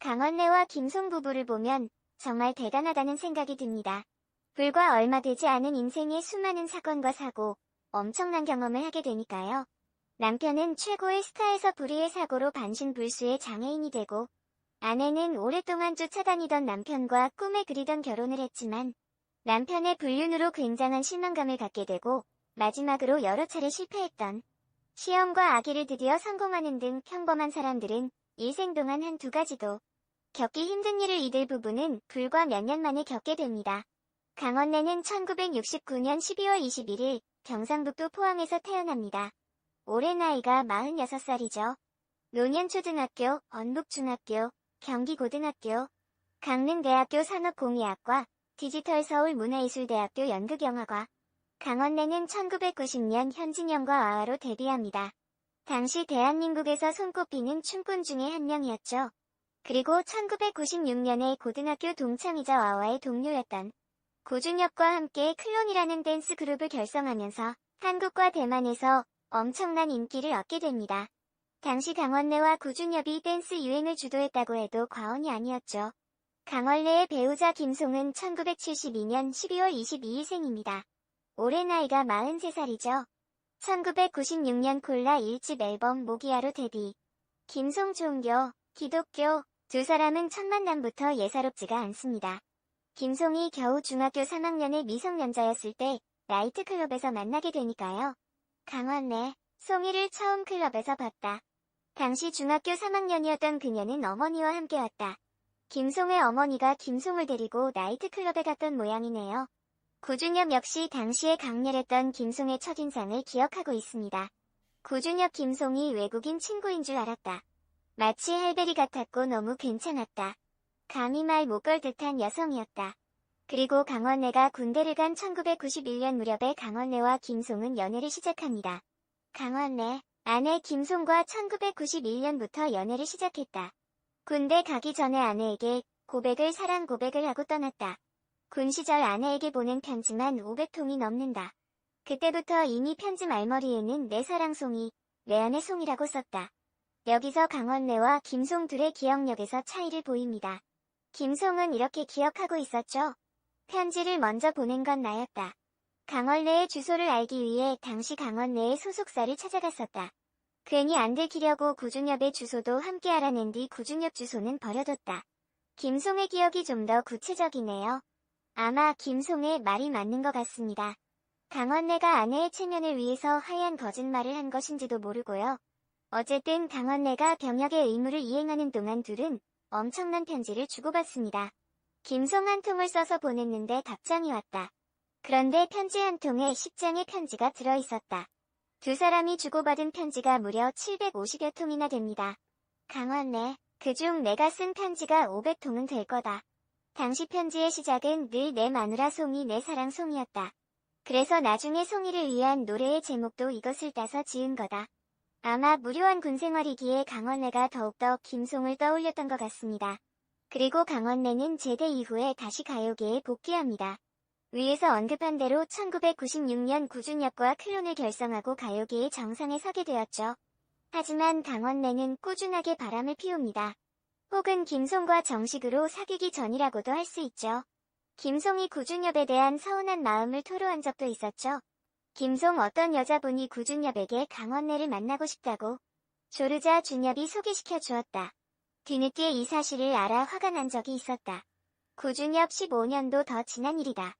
강원래와 김송 부부를 보면 정말 대단하다는 생각이 듭니다. 불과 얼마 되지 않은 인생의 수많은 사건과 사고, 엄청난 경험을 하게 되니까요. 남편은 최고의 스타에서 불의의 사고로 반신불수의 장애인이 되고, 아내는 오랫동안 쫓아다니던 남편과 꿈에 그리던 결혼을 했지만, 남편의 불륜으로 굉장한 실망감을 갖게 되고, 마지막으로 여러 차례 실패했던 시험과 아기를 드디어 성공하는 등 평범한 사람들은 일생 동안 한 두 가지도 겪기 힘든 일을 이들 부부는 불과 몇 년 만에 겪게 됩니다. 강원래는 1969년 12월 21일 경상북도 포항에서 태어납니다. 올해 나이가 46살이죠. 노년초등학교, 언북중학교, 경기고등학교, 강릉대학교 산업공예학과, 디지털서울문화예술대학교 연극영화과. 강원래는 1990년 현진영과 아화로 데뷔합니다. 당시 대한민국에서 손꼽히는 춤꾼 중에 한 명이었죠. 그리고 1996년에 고등학교 동창이자 아화의 동료였던 고준엽과 함께 클론이라는 댄스 그룹을 결성하면서 한국과 대만에서 엄청난 인기를 얻게 됩니다. 당시 강원래와 고준엽이 댄스 유행을 주도했다고 해도 과언이 아니었죠. 강원래의 배우자 김송은 1972년 12월 22일 생입니다. 올해 나이가 43살이죠. 1996년 콜라 1집 앨범 모기야로 데뷔. 김송 종교, 기독교, 두 사람은 첫 만남부터 예사롭지가 않습니다. 김송이 겨우 중학교 3학년의 미성년자였을 때 나이트클럽에서 만나게 되니까요. 강원래, 송이를 처음 클럽에서 봤다. 당시 중학교 3학년이었던 그녀는 어머니와 함께 왔다. 김송의 어머니가 김송을 데리고 나이트클럽에 갔던 모양이네요. 고준엽 역시 당시에 강렬했던 김송의 첫인상을 기억하고 있습니다. 고준엽 김송이 외국인 친구인 줄 알았다. 마치 헬베리 같았고 너무 괜찮았다. 감히 말 못 걸 듯한 여성이었다. 그리고 강원래가 군대를 간 1991년 무렵에 강원래와 김송은 연애를 시작합니다. 강원래, 아내 김송과 1991년부터 연애를 시작했다. 군대 가기 전에 아내에게 사랑 고백을 하고 떠났다. 군 시절 아내에게 보낸 편지만 500통이 넘는다. 그때부터 이미 편지 말머리에는 내 사랑 송이, 내 안의 송이라고 썼다. 여기서 강원래와 김송 둘의 기억력에서 차이를 보입니다. 김송은 이렇게 기억하고 있었죠. 편지를 먼저 보낸 건 나였다. 강원래의 주소를 알기 위해 당시 강원래의 소속사를 찾아갔었다. 괜히 안 들키려고 고준엽의 주소도 함께 알아낸 뒤 고준엽 주소는 버려뒀다. 김송의 기억이 좀 더 구체적이네요. 아마 김송의 말이 맞는 것 같습니다. 강원래가 아내의 체면을 위해서 하얀 거짓말을 한 것인지도 모르고요. 어쨌든 강원래가 병역의 의무를 이행하는 동안 둘은 엄청난 편지를 주고받습니다. 김송 한 통을 써서 보냈는데 답장이 왔다. 그런데 편지 한 통에 10장의 편지가 들어있었다. 두 사람이 주고받은 편지가 무려 750여 통이나 됩니다. 강원래, 그중 내가 쓴 편지가 500통은 될 거다. 당시 편지의 시작은 늘 내 마누라 송이 내 사랑 송이였다. 그래서 나중에 송이를 위한 노래의 제목도 이것을 따서 지은 거다. 아마 무료한 군생활이기에 강원래가 더욱더 김송을 떠올렸던 것 같습니다. 그리고 강원래는 제대 이후에 다시 가요계에 복귀합니다. 위에서 언급한 대로 1996년 고준엽과 클론을 결성하고 가요계의 정상에 서게 되었죠. 하지만 강원래는 꾸준하게 바람을 피웁니다. 혹은 김송과 정식으로 사귀기 전이라고도 할 수 있죠. 김송이 고준엽에 대한 서운한 마음을 토로한 적도 있었죠. 김송 어떤 여자분이 고준엽에게 강원래를 만나고 싶다고 조르자 준엽이 소개시켜 주었다. 뒤늦게 이 사실을 알아 화가 난 적이 있었다. 고준엽 15년도 더 지난 일이다.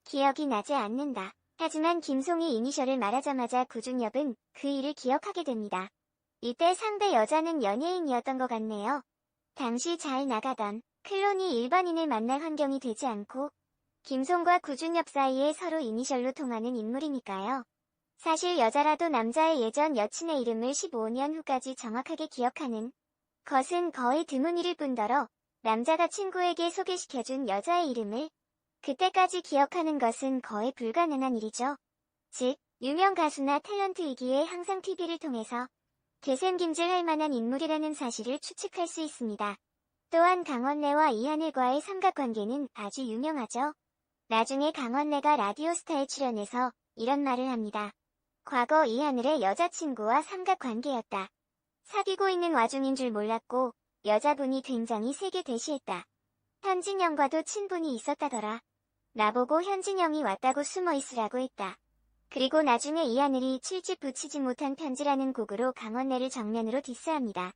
기억이 나지 않는다. 하지만 김송이 이니셜을 말하자마자 고준엽은 그 일을 기억하게 됩니다. 이때 상대 여자는 연예인이었던 것 같네요. 당시 잘 나가던 클론이 일반인을 만날 환경이 되지 않고 김송과 고준엽 사이에 서로 이니셜로 통하는 인물이니까요. 사실 여자라도 남자의 예전 여친의 이름을 15년 후까지 정확하게 기억하는 것은 거의 드문 일일 뿐더러 남자가 친구에게 소개시켜준 여자의 이름을 그때까지 기억하는 것은 거의 불가능한 일이죠. 즉, 유명 가수나 탤런트이기에 항상 TV를 통해서 개샘김질할 만한 인물이라는 사실을 추측할 수 있습니다. 또한 강원래와 이하늘과의 삼각관계는 아주 유명하죠. 나중에 강원래가 라디오스타에 출연해서 이런 말을 합니다. 과거 이하늘의 여자친구와 삼각관계였다. 사귀고 있는 와중인 줄 몰랐고 여자분이 굉장히 세게 대시했다. 현진영과도 친분이 있었다더라. 나보고 현진영이 왔다고 숨어 있으라고 했다. 그리고 나중에 이하늘이 7집 붙이지 못한 편지라는 곡으로 강원래를 정면으로 디스합니다.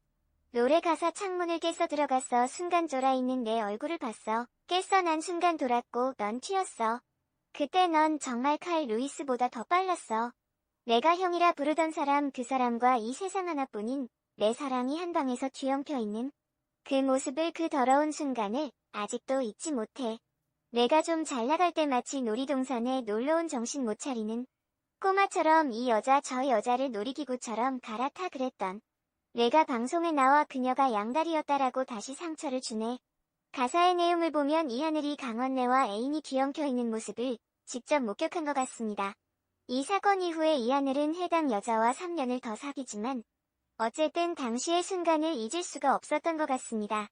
노래 가사 창문을 깨서 들어갔어. 순간 졸아있는 내 얼굴을 봤어. 깼어. 난 순간 돌았고 넌 튀었어. 그때 넌 정말 칼 루이스보다 더 빨랐어. 내가 형이라 부르던 사람, 그 사람과 이 세상 하나뿐인 내 사랑이 한 방에서 뒤엉켜 있는 그 모습을, 그 더러운 순간을 아직도 잊지 못해. 내가 좀 잘 나갈 때 마치 놀이동산에 놀러온 정신 못 차리는 꼬마처럼 이 여자 저 여자를 놀이기구처럼 갈아타 그랬던 내가 방송에 나와 그녀가 양다리였다라고 다시 상처를 주네. 가사의 내용을 보면 이하늘이 강원래와 애인이 뒤엉켜 있는 모습을 직접 목격한 것 같습니다. 이 사건 이후에 이하늘은 해당 여자와 3년을 더 사귀지만 어쨌든 당시의 순간을 잊을 수가 없었던 것 같습니다.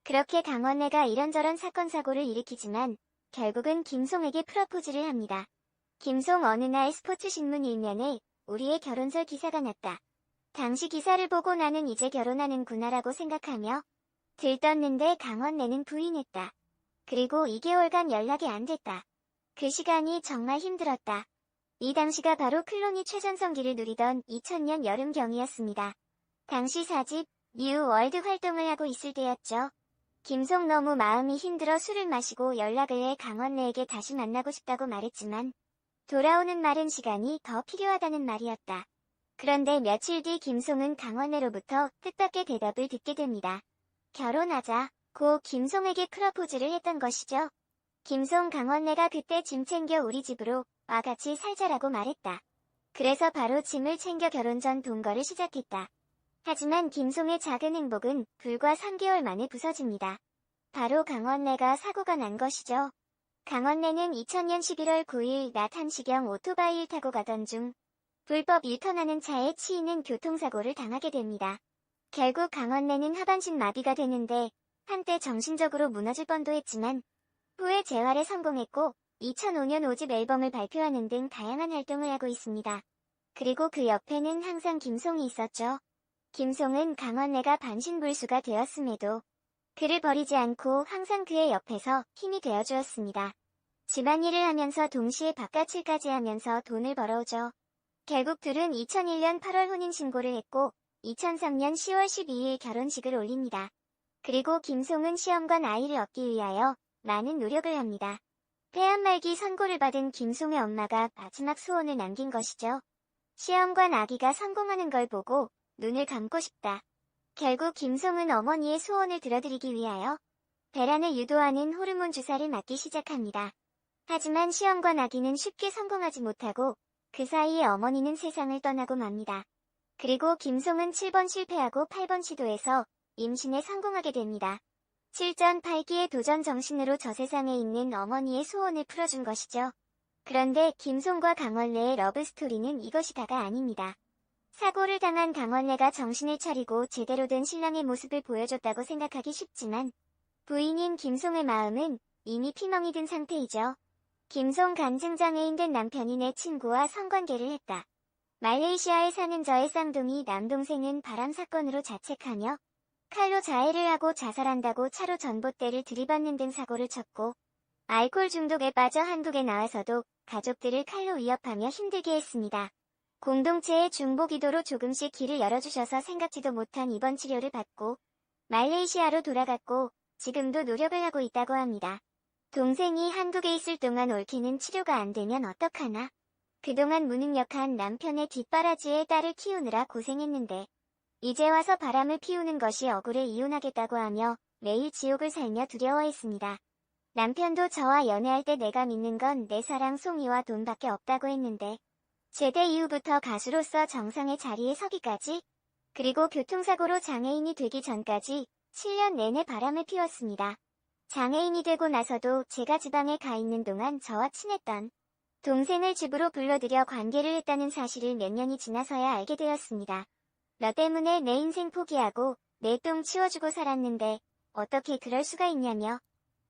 그렇게 강원래가 이런저런 사건 사고를 일으키지만 결국은 김송에게 프러포즈를 합니다. 김송 어느 날 스포츠신문 일면에 우리의 결혼설 기사가 났다. 당시 기사를 보고 나는 이제 결혼하는구나라고 생각하며 들떴는데 강원래는 부인했다. 그리고 2개월간 연락이 안 됐다. 그 시간이 정말 힘들었다. 이 당시가 바로 클론이 최전성기를 누리던 2000년 여름경이었습니다. 당시 4집 뉴 월드 활동을 하고 있을 때였죠. 김송 너무 마음이 힘들어 술을 마시고 연락을 해 강원래에게 다시 만나고 싶다고 말했지만 돌아오는 말은 시간이 더 필요하다는 말이었다. 그런데 며칠 뒤 김송은 강원래로부터 뜻밖의 대답을 듣게 됩니다. 결혼하자. 고 김송에게 프러포즈를 했던 것이죠. 김송 강원래가 그때 짐 챙겨 우리 집으로 와 같이 살자라고 말했다. 그래서 바로 짐을 챙겨 결혼 전 동거를 시작했다. 하지만 김송의 작은 행복은 불과 3개월 만에 부서집니다. 바로 강원래가 사고가 난 것이죠. 강원래는 2000년 11월 9일 낮 1시경 오토바이를 타고 가던 중 불법 유턴하는 차에 치이는 교통사고를 당하게 됩니다. 결국 강원래는 하반신 마비가 되는데 한때 정신적으로 무너질 뻔도 했지만 후에 재활에 성공했고 2005년 5집 앨범을 발표하는 등 다양한 활동을 하고 있습니다. 그리고 그 옆에는 항상 김송이 있었죠. 김송은 강원래가 반신불수가 되었음에도 그를 버리지 않고 항상 그의 옆에서 힘이 되어주었습니다. 집안일을 하면서 동시에 바깥일까지 하면서 돈을 벌어오죠. 결국 둘은 2001년 8월 혼인신고를 했고 2003년 10월 12일 결혼식을 올립니다. 그리고 김송은 시험관 아이를 얻기 위하여 많은 노력을 합니다. 폐암 말기 선고를 받은 김송의 엄마가 마지막 소원을 남긴 것이죠. 시험관 아기가 성공하는 걸 보고 눈을 감고 싶다. 결국 김송은 어머니의 소원을 들어드리기 위하여 배란을 유도하는 호르몬 주사를 맞기 시작합니다. 하지만 시험관 아기는 쉽게 성공하지 못하고 그 사이에 어머니는 세상을 떠나고 맙니다. 그리고 김송은 7번 실패하고 8번 시도해서 임신에 성공하게 됩니다. 7전 8기의 도전 정신으로 저 세상에 있는 어머니의 소원을 풀어준 것이죠. 그런데 김송과 강원래의 러브스토리는 이것이 다가 아닙니다. 사고를 당한 강원래가 정신을 차리고 제대로 된 신랑의 모습을 보여줬다고 생각하기 쉽지만 부인인 김송의 마음은 이미 피멍이 든 상태이죠. 김송 간증장애인 된 남편이 내 친구와 성관계를 했다. 말레이시아에 사는 저의 쌍둥이 남동생은 바람 사건으로 자책하며 칼로 자해를 하고 자살한다고 차로 전봇대를 들이받는 등 사고를 쳤고 알코올 중독에 빠져 한국에 나와서도 가족들을 칼로 위협하며 힘들게 했습니다. 공동체의 중보기도로 조금씩 길을 열어주셔서 생각지도 못한 입원 치료를 받고 말레이시아로 돌아갔고 지금도 노력을 하고 있다고 합니다. 동생이 한국에 있을 동안 옳게는 치료가 안 되면 어떡하나? 그동안 무능력한 남편의 뒷바라지에 딸을 키우느라 고생했는데 이제 와서 바람을 피우는 것이 억울해 이혼하겠다고 하며 매일 지옥을 살며 두려워했습니다. 남편도 저와 연애할 때 내가 믿는 건 내 사랑 송이와 돈밖에 없다고 했는데 제대 이후부터 가수로서 정상의 자리에 서기까지 그리고 교통사고로 장애인이 되기 전까지 7년 내내 바람을 피웠습니다. 장애인이 되고 나서도 제가 지방에 가 있는 동안 저와 친했던 동생을 집으로 불러들여 관계를 했다는 사실을 몇 년이 지나서야 알게 되었습니다. 너 때문에 내 인생 포기하고 내 똥 치워주고 살았는데 어떻게 그럴 수가 있냐며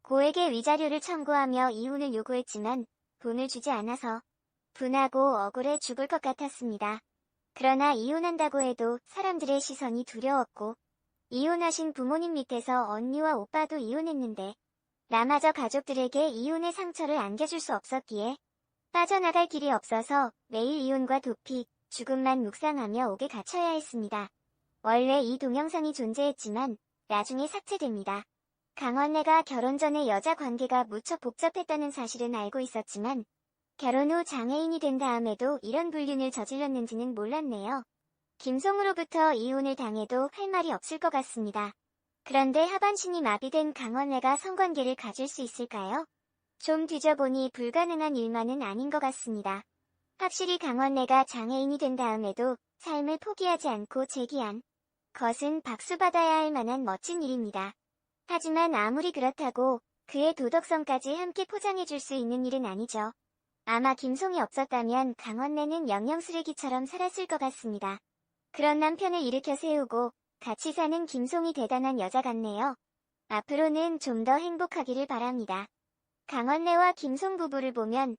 고에게 위자료를 청구하며 이혼을 요구했지만 돈을 주지 않아서 분하고 억울해 죽을 것 같았습니다. 그러나 이혼한다고 해도 사람들의 시선이 두려웠고 이혼하신 부모님 밑에서 언니와 오빠도 이혼했는데 나마저 가족들에게 이혼의 상처를 안겨줄 수 없었기에 빠져나갈 길이 없어서 매일 이혼과 도피, 죽음만 묵상하며 옥에 갇혀야 했습니다. 원래 이 동영상이 존재했지만 나중에 삭제됩니다. 강원래가 결혼 전에 여자 관계가 무척 복잡했다는 사실은 알고 있었지만 결혼 후 장애인이 된 다음에도 이런 불륜을 저질렀는지는 몰랐네요. 김송으로부터 이혼을 당해도 할 말이 없을 것 같습니다. 그런데 하반신이 마비된 강원래가 성관계를 가질 수 있을까요? 좀 뒤져보니 불가능한 일만은 아닌 것 같습니다. 확실히 강원래가 장애인이 된 다음에도 삶을 포기하지 않고 재기한 것은 박수받아야 할 만한 멋진 일입니다. 하지만 아무리 그렇다고 그의 도덕성까지 함께 포장해줄 수 있는 일은 아니죠. 아마 김송이 없었다면 강원래는 영영 쓰레기처럼 살았을 것 같습니다. 그런 남편을 일으켜 세우고 같이 사는 김송이 대단한 여자 같네요. 앞으로는 좀 더 행복하기를 바랍니다. 강원래와 김송 부부를 보면